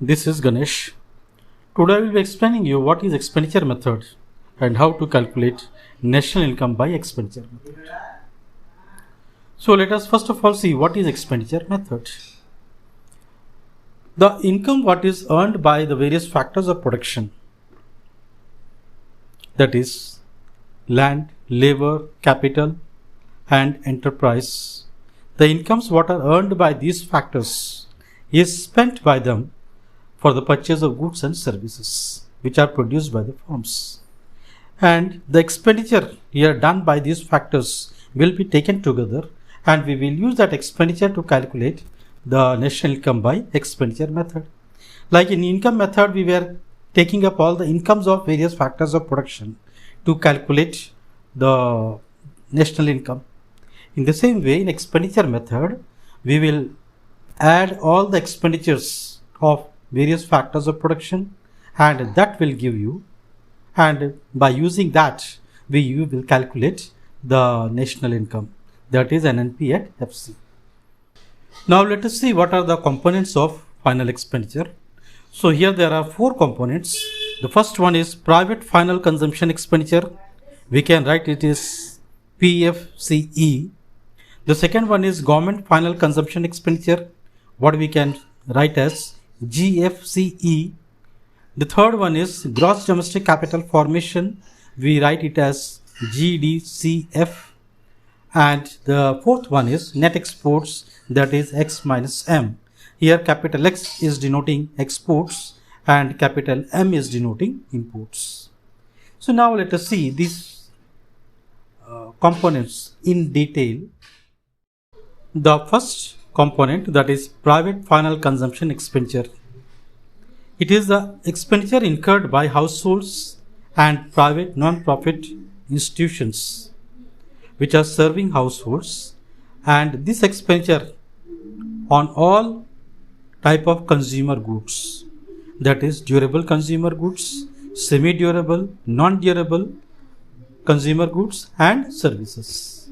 This is Ganesh. Today I will be explaining you what is expenditure method and how to calculate national income by expenditure method. So let us first of all see what is expenditure method. The income what is earned by the various factors of production, that is land, labor, capital and enterprise. The incomes what are earned by these factors is spent by them for the purchase of goods and services which are produced by the firms. And the expenditure here done by these factors will be taken together, and we will use that expenditure to calculate the national income by expenditure method. Like in income method, we were taking up all the incomes of various factors of production to calculate the national income. In the same way, in expenditure method, we will add all the expenditures of various factors of production, and that will give you, and by using that we will calculate the national income, that is NNP at FC. Now let us see what are the components of final expenditure. So here there are four components. The first one is private final consumption expenditure. We can write it as PFCE. The second one is government final consumption expenditure, what we can write as GFCE. The third one is gross domestic capital formation. We write it as GDCF. And the fourth one is net exports, that is X minus M. Here capital X is denoting exports and capital M is denoting imports. So now let us see these components in detail. The first component, that is private final consumption expenditure. It is the expenditure incurred by households and private non-profit institutions which are serving households, and this expenditure on all type of consumer goods, that is durable consumer goods, semi-durable, non-durable consumer goods and services.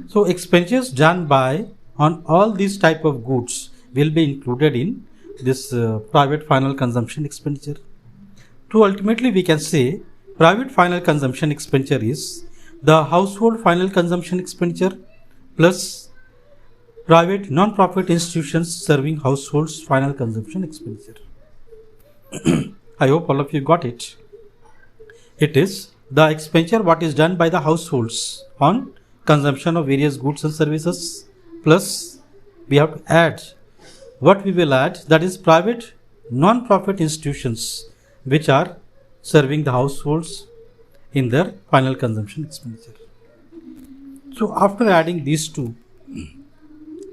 So expenditures done by on all these type of goods will be included in this private final consumption expenditure. So ultimately we can say private final consumption expenditure is the household final consumption expenditure plus private non-profit institutions serving households final consumption expenditure. I hope all of you got it. It is the expenditure what is done by the households on consumption of various goods and services, plus we have to add what we will add, that is private non-profit institutions which are serving the households in their final consumption expenditure. So after adding these two,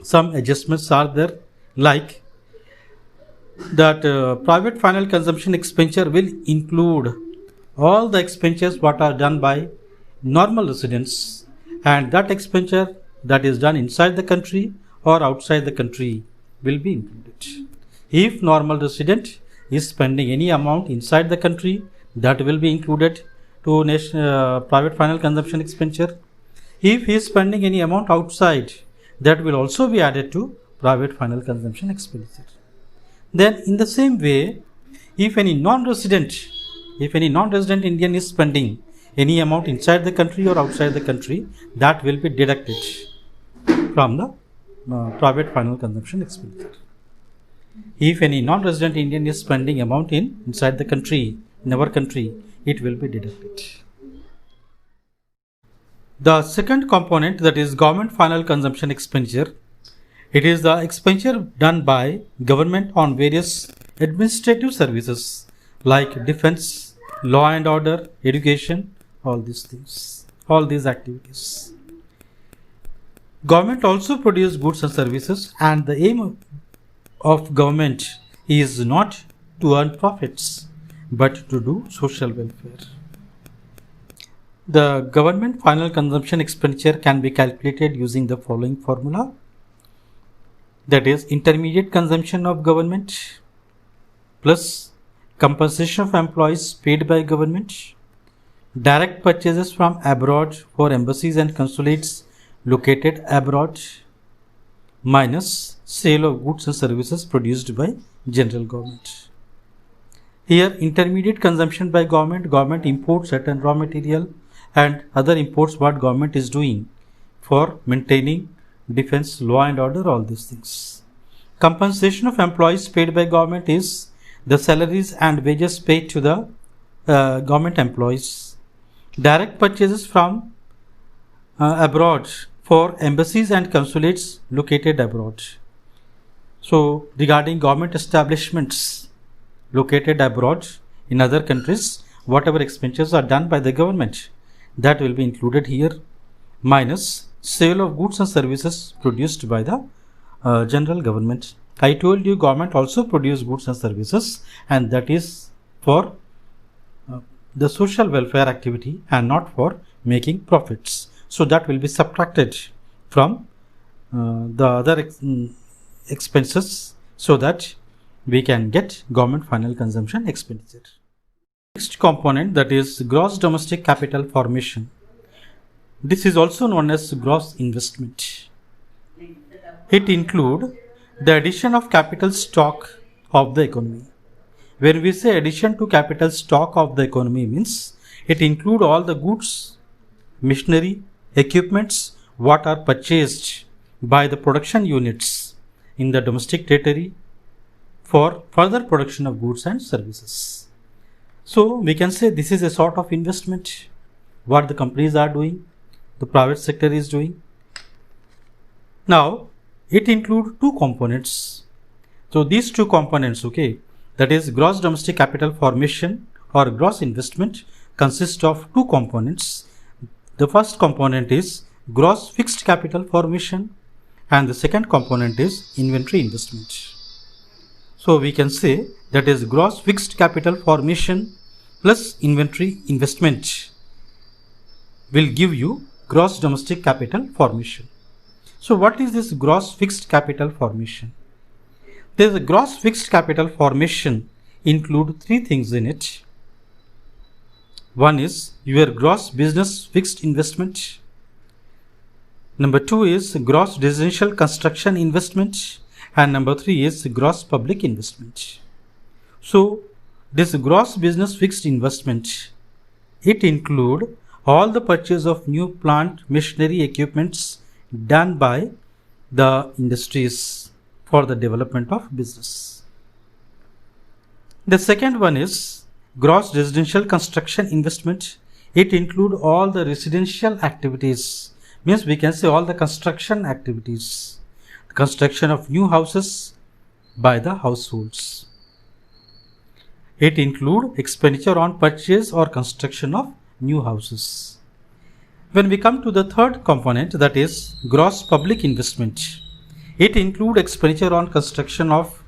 some adjustments are there, like that private final consumption expenditure will include all the expenditures what are done by normal residents, and that expenditure that is done inside the country or outside the country will be included. If normal resident is spending any amount inside the country, that will be included to private final consumption expenditure. If he is spending any amount outside, that will also be added to private final consumption expenditure. Then in the same way, if any non-resident Indian is spending any amount inside the country or outside the country, that will be deducted from the private final consumption expenditure. If any non-resident Indian is spending amount inside the country, in our country, it will be deducted. The second component, that is government final consumption expenditure. It is the expenditure done by government on various administrative services like defense, law and order, education, all these things, all these activities. Government also produces goods and services, and the aim of government is not to earn profits but to do social welfare. The government final consumption expenditure can be calculated using the following formula, that is intermediate consumption of government plus compensation of employees paid by government, direct purchases from abroad for embassies and consulates located abroad, minus sale of goods and services produced by general government. Here, intermediate consumption by government, government imports certain raw material and other imports what government is doing for maintaining defense, law and order, all these things. Compensation of employees paid by government is the salaries and wages paid to the government employees. Direct purchases from abroad for embassies and consulates located abroad. So, regarding government establishments located abroad in other countries, whatever expenditures are done by the government, that will be included here, minus sale of goods and services produced by the general government. I told you government also produce goods and services, and that is for the social welfare activity and not for making profits. So that will be subtracted from the other expenses so that we can get government final consumption expenditure. Next component, that is gross domestic capital formation. This is also known as gross investment. It includes the addition of capital stock of the economy. When we say addition to capital stock of the economy means it includes all the goods, machinery, equipments what are purchased by the production units in the domestic territory for further production of goods and services. So we can say this is a sort of investment what the companies are doing, the private sector is doing. Now it includes two components. So these two components, okay, that is gross domestic capital formation or gross investment consists of two components. The first component is gross fixed capital formation and the second component is inventory investment. So we can say that is gross fixed capital formation plus inventory investment will give you gross domestic capital formation. So what is this gross fixed capital formation? There is a gross fixed capital formation include three things in it. One is your gross business fixed investment. Number two is gross residential construction investment. And number three is gross public investment. So this gross business fixed investment, it include all the purchase of new plant, machinery, equipments done by the industries for the development of business. The second one is gross residential construction investment. It include all the residential activities, means we can say all the construction activities, construction of new houses by the households. It include expenditure on purchase or construction of new houses. When we come to the third component, that is gross public investment, it include expenditure on construction of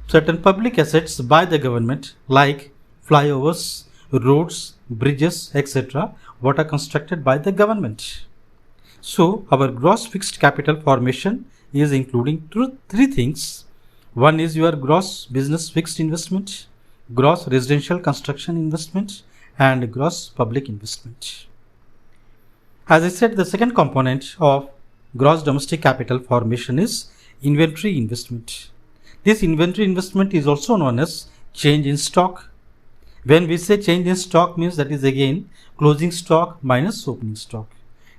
certain public assets by the government like flyovers, roads, bridges, etc. what are constructed by the government. So our gross fixed capital formation is including three things. One is your gross business fixed investment, gross residential construction investment and gross public investment. As I said, the second component of gross domestic capital formation is inventory investment. This inventory investment is also known as change in stock. When we say change in stock means that is again closing stock minus opening stock.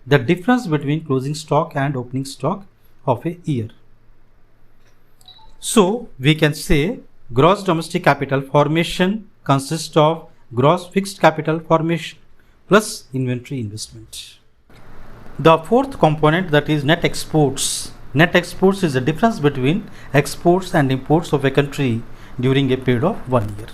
The difference between closing stock and opening stock of a year. So we can say gross domestic capital formation consists of gross fixed capital formation plus inventory investment. The fourth component, that is net exports. Net exports is the difference between exports and imports of a country during a period of 1 year.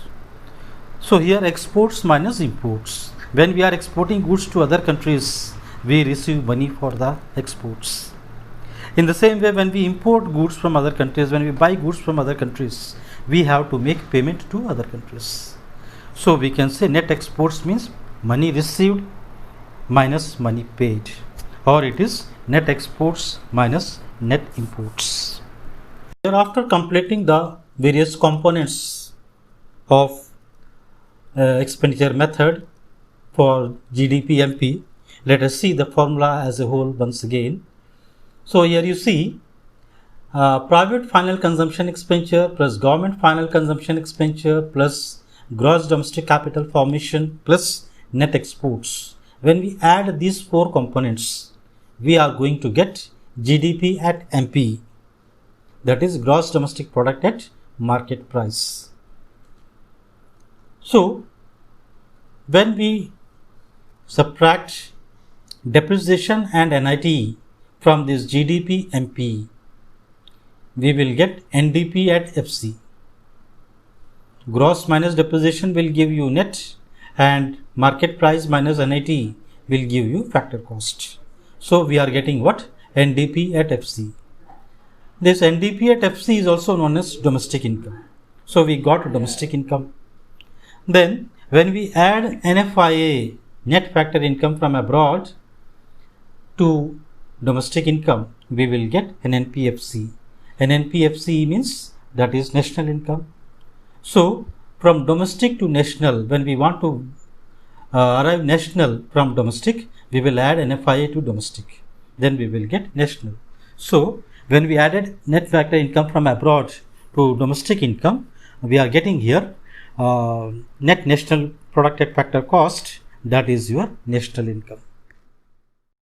So here exports minus imports. When we are exporting goods to other countries, we receive money for the exports. In the same way, when we import goods from other countries, when we buy goods from other countries, we have to make payment to other countries. So we can say net exports means money received minus money paid, or it is net exports minus net imports. After completing the various components of expenditure method for GDP MP, let us see the formula as a whole once again. So here you see Private final consumption expenditure plus government final consumption expenditure plus gross domestic capital formation plus net exports. When we add these four components, we are going to get GDP at MP, that is gross domestic product at market price. So, when we subtract depreciation and NIT from this GDP MP, we will get NDP at FC. Gross minus depreciation will give you net, and market price minus NIT will give you factor cost. So we are getting what? NDP at FC. This NDP at FC is also known as domestic income. So we got domestic income. Then when we add NFIA, net factor income from abroad, to domestic income, we will get NNPFC. NNPFC means that is national income. So from domestic to national, when we want to arrive national from domestic, we will add NFIA to domestic. Then we will get national. So when we added net factor income from abroad to domestic income, we are getting here net national product at factor cost, that is your national income.